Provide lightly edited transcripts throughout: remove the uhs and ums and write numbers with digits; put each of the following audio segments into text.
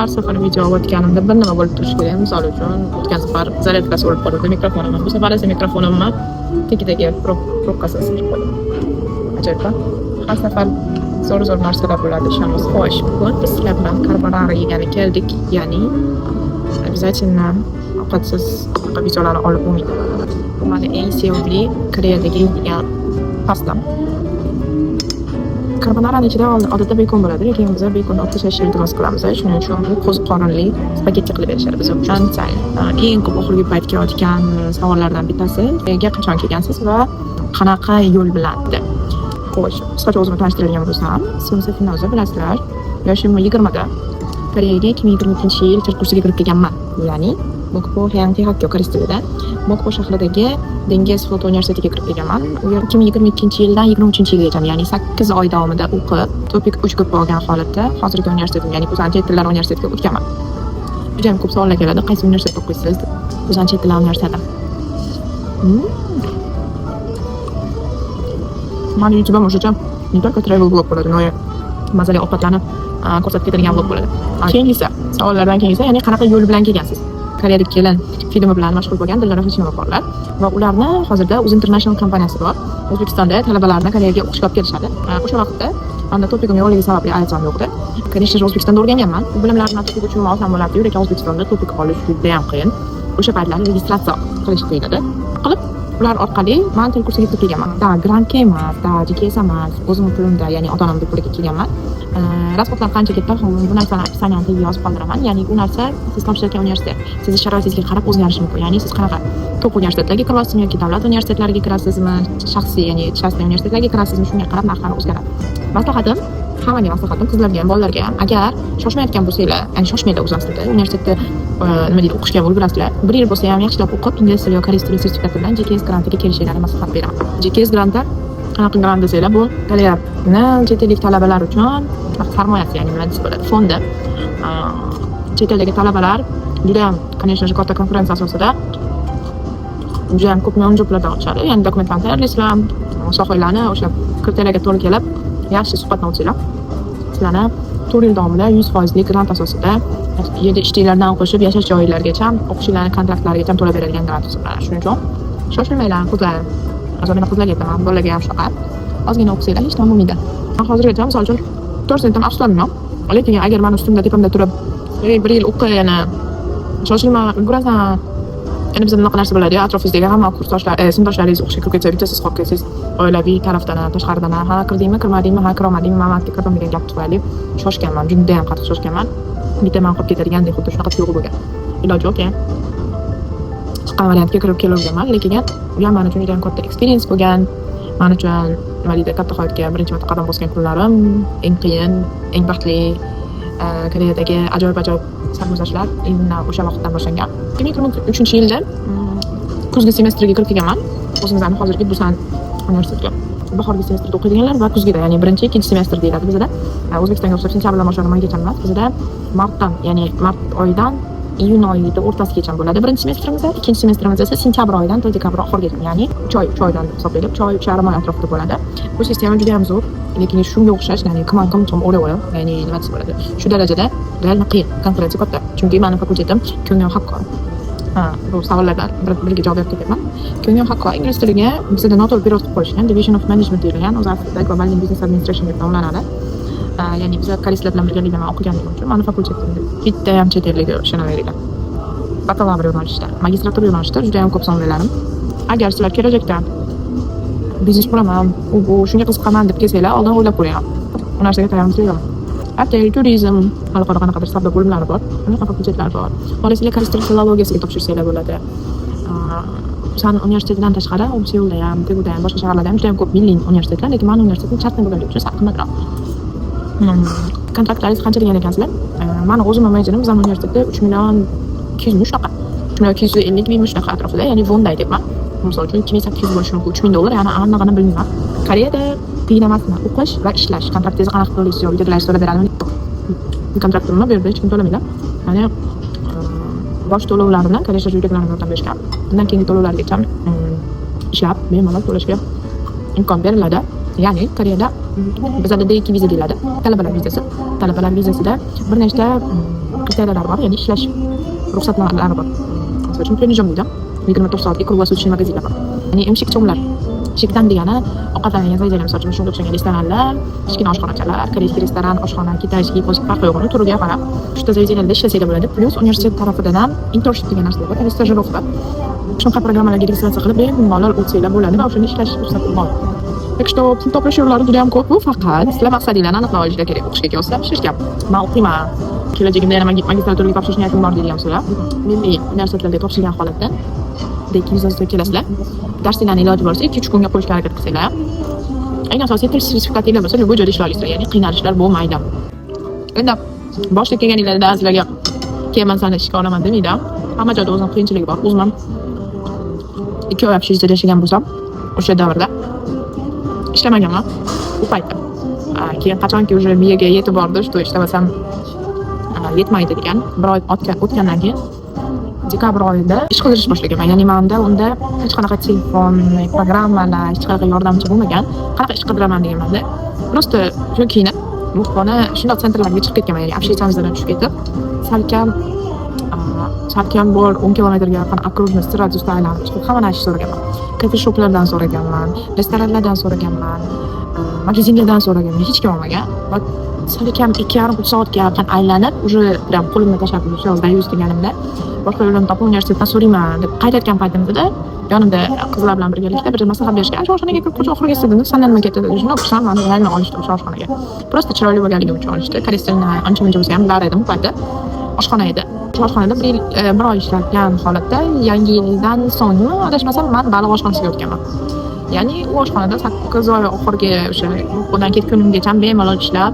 har safar video olayotganimda bir nima bo'lib turishi kerak. Misol uchun o'tgan safar zaryadkasi o'lib qoldi mikrofonimni. Bu safar esa mikrofonimni tagidagi probkasi sinib qoldi. Ajoyib. Har safar zo'r narsalar bo'ladi ishonamiz. Xo'sh, bugun biz sizlar bilan karbonara yegani keldik. Ya'ni обязательно ovqatsiz videolarni olib bo'lmaydi. Bu meni eng sevimli Koreyadagi yegan pastam. Karbonarani ichida odatda bekon bo'ladi, lekin biz bekonni olib tashlashni iltimos qilamiz. Shuning uchun bu qo'ziqorinli spagetti qilib berishadi biz uchun. Eng ko'p oxirgi payt kelayotgan savollardan bittasi, Koreyaga qachon kelgansiz va qanaqa yo'l bilan deb. Xo'sh, qisqacha o'zimni tanishtiradigan bo'lsam, ismim Safinoza, bilasizlar. Yoshim 20 da. Koreyaga 2022-yil til kursiga kirib kelganman. Ya'ni Mokpo Hyangtae koreys tilida Mokpo shahridagi Dengiz flot universitetiga kirib kelganman. U yer 2022-yildan 23-yilgacha, ya'ni 8 oy davomida o'qib, topik 3 ko'p bo'lgan holatda hozirgi universitetim, ya'ni Kuzan chet tillar universitetiga o'tganman. Juda ham ko'p savollar keladi, qaysi universitetda o'qiysiz? Kuzan chet tillar universiteti. Mani YouTube'm o'shacha не только travel blog bo'ladi, no mazali ovqatlarni ko'rsatib ketadigan blog bo'ladi. Keyingisi, savollardan keyingisi, ya'ni qanaqa yo'l bilan kelgansiz? Koreyalik kelin filmi bilan mashg'ul bo'lgan Dilara Husinovalar va ularni hozirda Uz International kompaniyasi bor. O'zbekistonda talabalarni Koreyaga o'qishga olib kelishadi. O'sha vaqtda menda topigim yo'qligi sababli IELTS'im yo'qdi. Конечно, O'zbekistonda o'rganganman. Bu bilimlarni topik uchun olsam bo'lardi, lekin O'zbekistonda topik olish juda ham qiyin. O'sha paytlar registratsiya qilish qiyin edi. Qilib ular orqali men til kursiga kirib kelganman. Grantga emas, GKS emas, o'zim pulimda, ya'ni ota-onamning puliga kelganman. Rasxodlar qancha ketdi, bu narsani описаниyaga yozib qoldiraman. Ya'ni bu narsa siz topshirgan universitet, siz sharoitingizga qarab o'zgarishi mumkin. Ya'ni siz qanaqa top universitetlarga kirasizmi yoki davlat universitetlariga kirasizmi, shaxsiy, ya'ni shaxsiy universitetlarga kirasizmi, shunga qarab narxlari o'zgaradi. Maslahatim, hammaga maslahatim, qizlarga ham, bolalarga ham, agar shoshmayotgan bo'lsanglar, ya'ni shoshmaydi o'zingizda, universitetda nima deydi, o'qishga ulgurasizlar. 1 yil bo'lsa ham yaxshilab o'qib, ingliz tili yoki koreys tili sertifikati bilan GKS grantiga kelishinglarni maslahat beraman. GKS grantda qanaqa grant desanglar, bu Koreyani chet ellik talabalar uchun sarmoyasi, ya'ni nima desa bo'ladi, fondi. Chet eldagi talabalar juda ham, конечно же, katta konferensiya asosida juda ham ko'p joblardan ochadi. Ya'ni dokumentlarni tayyorlaysizlar, sohalarni o'sha kriteriyaga to'g'ri kelib, yaxshi suhbatni o'tsanglar, sizlarni 4 yil davomida 100% grant asosida yerda ishtinglardan qo'shib yashash joylargacha, o'qishinglarning kontraktlarigacha to'lab beradigan grant hisoblanadi. Shuning uchun shoshilmanglar, qizlar. Azobini qizlarga aytaman, bolalarga ham shunaqa. Ozgina o'qisanglar hech nima bo'lmaydi. Men hozirgacha misol uchun 4 sentim afsuslanmayman. Lekin agar meni ustimda tepamda turib, 1 yil o'qi, yana shoshilma, ulgurasan. Endi bizda bunaqa narsa bo'ladi, atrofingizdagi hamma kursdoshlar, sinfdoshlaringiz o'qishga kirib ketsa, bitta siz qolib ketsangiz, oilaviy tarafdan, tashqaridan, ha kirdingmi, kirmadingmi, ha kiromadingmi, men maktabga kirdim degan gap tufayli shoshganman, juda ham qattiq shoshganman. Bitta men qolib ketadigandek xuddi shunaqa tuyg'u bo'lgan. Iloji yo'q, chiqqan variantga kirib kelaverganman, lekin bu ham men uchun juda ham katta experience bo'lgan. Men uchun nima deydi, katta hayotga birinchi marta qadam bosgan kunlarim, eng qiyin, eng baxtli Koreyadagi ajoyib sarguzashtlar o'sha vaqtdan boshlangan. 2023-yilda kuzgi semestrga kirib kelganman. O'zimizning hozirgi Busan universitetiga. Bahorgi semestrda o'qiydiganlar va kuzgida, ya'ni birinchi, ikkinchi semestr deyiladi bizda. O'zbekistonga o'xshab sentyabrdan boshlab maygacha emas, bizda martdan, ya'ni mart oyidan iyun oyining o'rtasigacha bo'ladi birinchi semestrimiz, ikkinchi semestrimiz esa sentyabr oyidan to dekabr oxirigacha, ya'ni 3 oydan hisoblaylik, 3.5 oy atrofida bo'ladi. Bu sistema juda ham zo'r, lekin shunga o'xshash, ya'ni kim o'raydi, ya'ni nima desa bo'ladi. Shu darajada realni qiyin, konkurensiya katta. Chunki mening fakultetim Kyungyo Hakko. Bu savollardan biriga javob berib ketaman. Kyungyo Hakko ingliz tiliga bizda noto'g'ri perevod qilib qo'yishgan, Division of Management deyilgan, o'z aslida Global Business Administration deb nomlanadi. Ya'ni biz koreyslar bilan birgalikda men o'qiganim uchun meni fakultetimda bitta ham chet ellikga ishonaveringlar. Bakalavr yo'nalishda, magistratura yo'nalishida juda ham ko'p sonlarim. Agar sizlar kelajakda biznes quraman, bu shunga qiziqaman deb kelsanglar, oldin o'ylab ko'ring. Bu narsaga tayyorlanib Hotel, turizm, xalqaro qanaqadir savdo bo'limlari bor, unaqa fakultetlar bor. Xolislar koreys tili filologiyasiga topshirsanglar bo'ladi. San universitetidan tashqari, Seulda ham, Daeguda ham, boshqa shaharlarda ham juda ham ko'p milliy universitetlar, lekin men universitetim chatni bo'lganligi uchun sal qimmatroq. Kontraktlaringiz qancha degan ekansizlar? Meni o'zim menejerim bizning universitetda 3 million 200 ming shunaqa. 3 million 250 ming shunaqa atrofida, ya'ni fonday deyman. Misol uchun 2800 bo'lishi mumkin, 3000 dollar, ya'ni anaqani bilmayman. Koreyada qiyin emasmi? O'qish va ishlash. Kontraktingizni qanaqa to'laysiz, videolarni to'lab beradimi? Kontraktimni bu yerda hech kim to'lamaydi. Ya'ni bosh to'lovlarini Koreya joylarini yordam berishgan. Undan keyingi to'lovlargacha ishlab, bemalol to'lashga imkon beriladi. Ya'ni Koreyada bizada D2 viza deyiladi. Talabalar vizasi. Talabalar vizasida bir nechta kriteriyalar bor, ya'ni ishlash ruxsatnomalari bor. Masalan uchun trenajyor uyda 24 soatga kruglosutchniy magazinlar bor. Ya'ni emishik cho'mlar. Ishikdan degani ovqatlanadigan joylar, masalan shunga o'xshagan restoranlar, kichkina oshxonachalar, koreyskiy restoran, oshxona, kitayskiy, farqi yo'q, turiga qarab uchta zavideniyada ishlasanglar bo'ladi. Plus universitet tarafidan ham internship degan narsa bor, ya'ni stajirovka. Shunaqa programmalarga registratsiya qilib bemalol o'tsanglar bo'ladi va o'shanda ishlash ruxsati bor. Так что pul topish yo'llari juda ham ko'p. Bu faqat sizlar maqsadinglarni aniqlab olishinglar kerak. O'qishga kelsam, ishlashga. Men o'qiyman. Kelajagimda yana magistraturaga topshirish niyatim bor deydigan sizlar. Milliy universitetlarga topshirgan holatda D2 vizasida kelasizlar. Darsinglarni iloji bo'lsa 2-3 kunga qo'yishga harakat qilsanglar, eng asosiy test sertifikatinglar bo'lsa, bu joyda ishla olasizlar. Ya'ni qiynalishlar bo'lmaydi. Endi boshda kelganinglarda sizlarga keyin men seni ishga olaman demaydi. Hamma joyda o'zining qiyinchiligi bor. O'zim ham 2 oy общежитiyada yashagan bo'lsam, o'sha davrda ishlamaganman u paytda. Keyin qachonki уже miyaga yetib bordi, что ishlamasam yetmaydi degan bir oy o'tgandan keyin dekabr oyida ish qidirish boshlaganman. Ya'ni menda unda hech qanaqa telefon, programmalar, hech qanaqa yordamchi bo'lmagan. Qanaqa ish qidiraman deganmanda, просто shu keyin muhbona shunday sentrlarga chiqib ketganman. Ya'ni общежитиямizdan tushib ketib, salkam bor 10 kilometrga yaqin окружность radiusda aylanib chiqib hamma narsa so'raganman. Kafe shoplardan so'raganman, restoranlardan so'raganman, magazinlardan so'raganman, hech kim olmagan. Va salkam 2,5-3 soatga yaqin aylanib, уже прям qo'limni tashlab yozda yuz deganimda boshqa yo'lini topib universitetdan so'rayman deb qaytayotgan paytimda yonimda qizlar bilan birgalikda bir maslahat berishgan. O'sha oshxonaga kirib qo'ysa oxiriga dedim, sandan nima ketadi? Shuni o'qisam, meni yana olishdi o'sha oshxonaga. Просто chiroyli bo'lganligim uchun olishdi. Koreys tilini ancha-muncha bo'lsa ham bilar edim u paytda. Oshxona edi. O'sha oshxonada bir oy ishlatgan holatda Yangi yildan so'ngmi, adashmasam, men baliq oshxonasiga o'tganman. Ya'ni u oshxonada 8 oy oxirgi o'sha bundan keyin kunimgacha bemalol ishlab,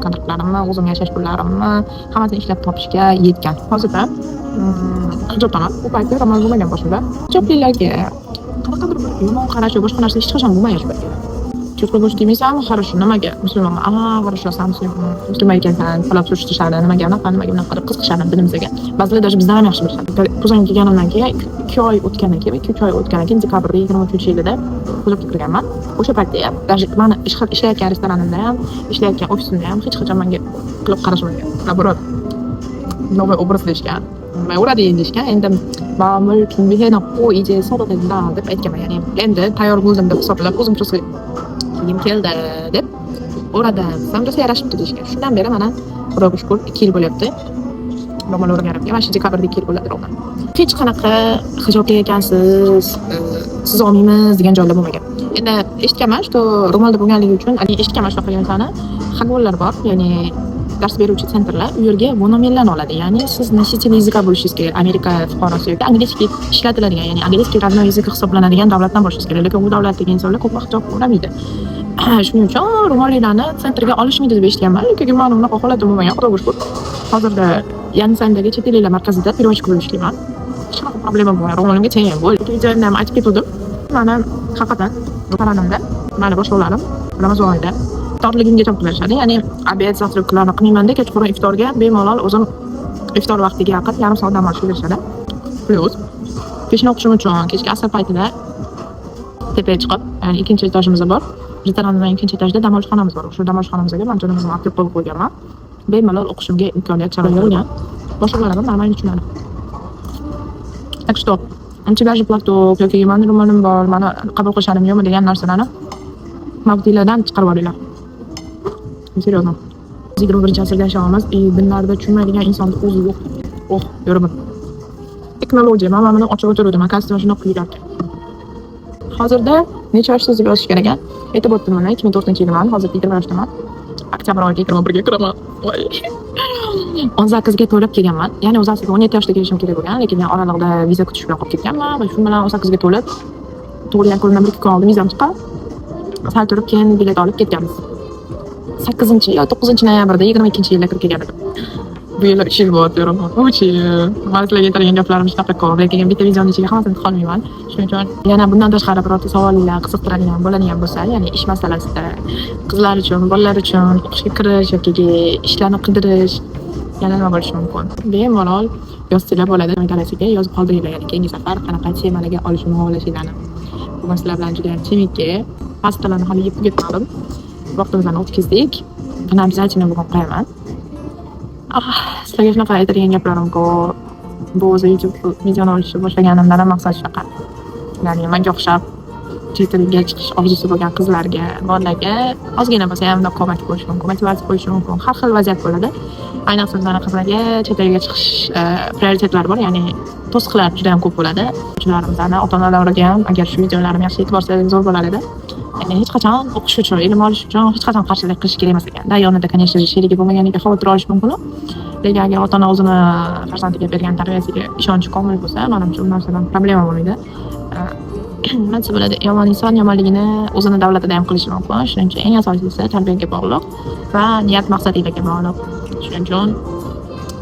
kontraktlarimni, o'zim yashash pullarimni hammasini ishlab topishga yetgan. Hozirda hijobdaman. U paytda ro'mol bo'lmagan boshimda. Hijoblilarga qanaqadir bir yomon qarash va boshqa narsa hech qachon bo'lmagan shu. Чётко bo'lish demaysan, хорошо, nimaga? Musulmonman. Хорошо, sen musulmon ekansan, falab surishtirishadi, nimaga bunaqa deb qiziqishadi dinimizga. Ba'zilar даже bizdan ham yaxshi bilishadi. Ko'zimga kelganimdan keyin 2 oy o'tgandan keyin dekabrda 23-yilida qo'lga kirganman. O'sha paytda ham даже meni ishlayotgan restoranimda ham, ishlayotgan ofisimda ham hech qachon menga qilib qarashmagan. Naborot. Новый образ deyishgan. Men o'radi deyishgan. Endi ma'mul kimligini qo'y ije so'raganlar deb aytganman. Ya'ni endi tayyor bo'ldim deb hisoblab o'zim cho'si kiyim keldi deb o'rada samda yarashibdi deyishgan. Shundan beri mana Xudoga shukr 2 yil bo'lyapti. Ro'mol o'rganibman. Mana shu dekabrda 2 yil bo'ladi ro'mol. Hech qanaqa hijobli ekansiz, siz olmaymiz degan joylar bo'lmagan. Endi eshitganman, что ro'molda bo'lganligi uchun, eshitganman shunaqa narsani, xagollar bor, ya'ni dars beruvchi sentrlar u yerga monomenlarni oladi. Ya'ni siz nashitili языка bo'lishingiz kerak. Amerika fuqarosi yoki angliyskiy ishlatiladigan, ya'ni angliyskiy родной язык hisoblanadigan davlatdan bo'lishingiz kerak. Lekin u davlatdagi insonlar ko'p vaqt hijob o'ramaydi. Shuning uchun ro'mollarni sentrga olishmaydi deb eshitganman. Lekin men unaqa holat bo'lmagan, Xudoga shukr. Hozirda Yansandagi chet elliklar markazida переводчик bo'lib ishlayman. Hech qanaqa problema bo'lmaydi. Ro'molimga teng bo'ldi. Videomda ham aytib ketdim. Mana haqiqatan qaramamda mana boshqalarim Ramazon oyida iftorligimga to'p qilishadi. Ya'ni obed завтракlarni qilmayman-da, kechqurun iftorga bemalol o'zim iftor vaqtiga yaqin yarim soat dam olishga berishadi. Plus peshna o'qishim uchun kechki asr paytida tepaga chiqib, ya'ni ikkinchi etajimiz bor. Restoranning ikkinchi etajida dam olish xonamiz bor. O'sha dam olish xonamizga men jonimizni olib qo'yib qo'yganman. Bemalol o'qishimga imkoniyat sharoitlar boshqalarim normalniy tushunadi. Так что у тебя же платок yoki meni ro'molim bor, meni qabul qilishadimi yo'qmi degan narsalarni mavzulardan chiqarib olinglar. Seriyozman. 21-asrda yashayapmiz. Dinlarda tushunmaydigan insonni o'zi yo'q. Yuraman. Texnologiya mana buni ochib o'tirdim. Akasidan shuni quyilgan. Hozirda necha yoshsiz deb yozish kerak ekan? Aytib o'tdim mana 2004-yilman. Hozir 20 yoshdaman. Oktyabr oyida 21ga kiraman. 18 ga to'lib kelganman. Ya'ni 17 yoshda kelishim kerak bo'lgan, lekin men oralig'ida viza kutish bilan qolib ketganman va shu bilan 18 ga to'lib tug'ilgan kunimdan 1-2 kun oldin vizam chiqqan. Sal turib keyin bilet olib ketganmiz. 8 yo 9 noyabrda 22-yilda kirib kelgan edim. Bu yillar 3 yil bo'ldi yuraman. Mana sizlarga aytadigan gaplarim shunaqa ko'p, lekin bitta videoning ichiga hammasini qolmayman. Shuning uchun yana bundan tashqari birorta savollar, qiziqtiradigan bo'ladigan bo'lsa, ya'ni ish masalasida, qizlar uchun, bolalar uchun o'qishga kirish yoki ishlarni qidirish yana nima bo'lishi mumkin. Bemalol yozsanglar bo'ladi, makalasiga yozib qoldiringlar. Ya'ni keyingi safar qanaqa temalarga olishni xohlashinglarni. Bu masalalar bilan juda ham chimikki pastalarni hali yeb tugatmadim. Vaqtimizni o'tkazdik. Buni обязательно bugun qilaman. Sizlarga shunaqa aytadigan gaplarim ko'p. Bu o'zi YouTube videoni olishni boshlaganimdan ham maqsad shunaqa. Ya'ni menga o'xshab chet elga chiqish orzusi bo'lgan qizlarga, bolalarga ozgina bo'lsa ham raqobat bo'lishi mumkin, motivatsiya bo'lishi mumkin. Har xil vaziyat bo'ladi. Ayniqsa bizning qizlarga chet elga chiqish prioritetlari bor, ya'ni to'siqlar juda ham ko'p bo'ladi. O'quvchilarimizning ota-onalariga ham agar shu videolarimni yaxshi e'tibor bersangiz zo'r bo'lar edi. Ya'ni hech qachon o'qish uchun, ilm olish uchun hech qachon qarshilik qilish kerak emas ekan. Yonida, конечно же, sherigi bo'lmaganiga xavotir olish mumkin. Lekin agar ota-ona o'zini farzandiga bergan tarbiyasiga ishonchi komil bo'lsa, menimcha bu narsadan problema bo'lmaydi. Nima bo'ladi? Yomon inson yomonligini o'zini davlatida ham qilishi mumkin. Shuning uchun eng asosiysi tarbiyaga bog'liq va niyat maqsadiga bog'liq. Shuning uchun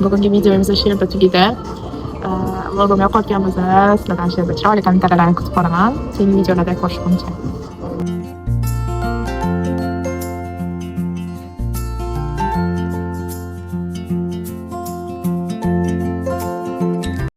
bugungi videomiz shu yerda tugadi. Vlogim yoqayotgan bo'lsa, sizlardan shu yerda chiroyli kommentariyalarni kutib qolaman. Keyingi videolarda ko'rishguncha.